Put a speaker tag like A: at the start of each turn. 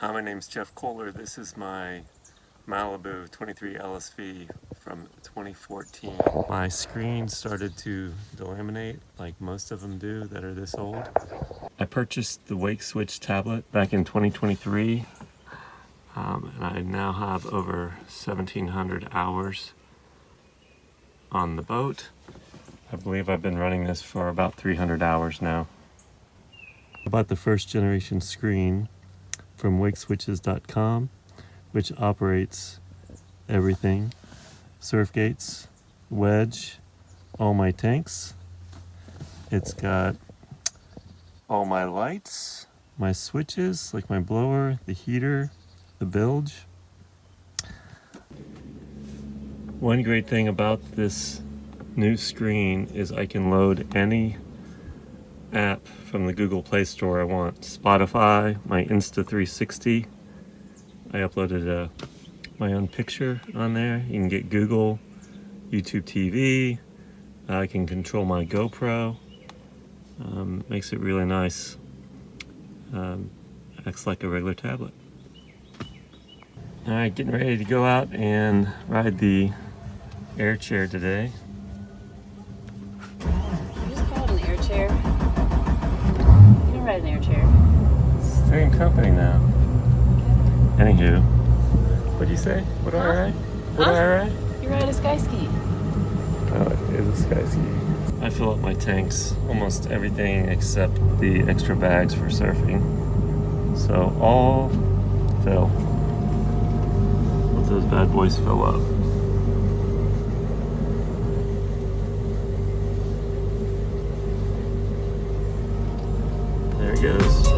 A: Hi, my name's Geof Kohler. This is my Malibu 23 LSV from 2014. My screen started to delaminate like most of them do that are this old. I purchased the Wakeswitch tablet back in 2023 and I now have over 1,700 hours on the boat. I believe I've been running this for about 300 hours now. I bought the first generation screen from Wakeswitches.com, which operates everything: surf gates, wedge, all my tanks. It's got all my lights, my switches, like my blower, the heater, the bilge. One great thing about this new screen is I can load any app from the Google Play Store I want. Spotify, my Insta360. I uploaded my own picture on there. You can get Google, YouTube TV. I can control my GoPro. Makes it really nice. Acts like a regular tablet. Alright, getting ready to go out and ride the air chair today.
B: Just call it an air chair. You can ride an air chair.
A: Same company now. Anywho, what'd you say? What do I ride? What do I ride?
B: You ride a sky ski.
A: Oh, it is a sky ski. I fill up my tanks, almost everything except the extra bags for surfing. So all fill. Let those bad boys fill up. There it goes.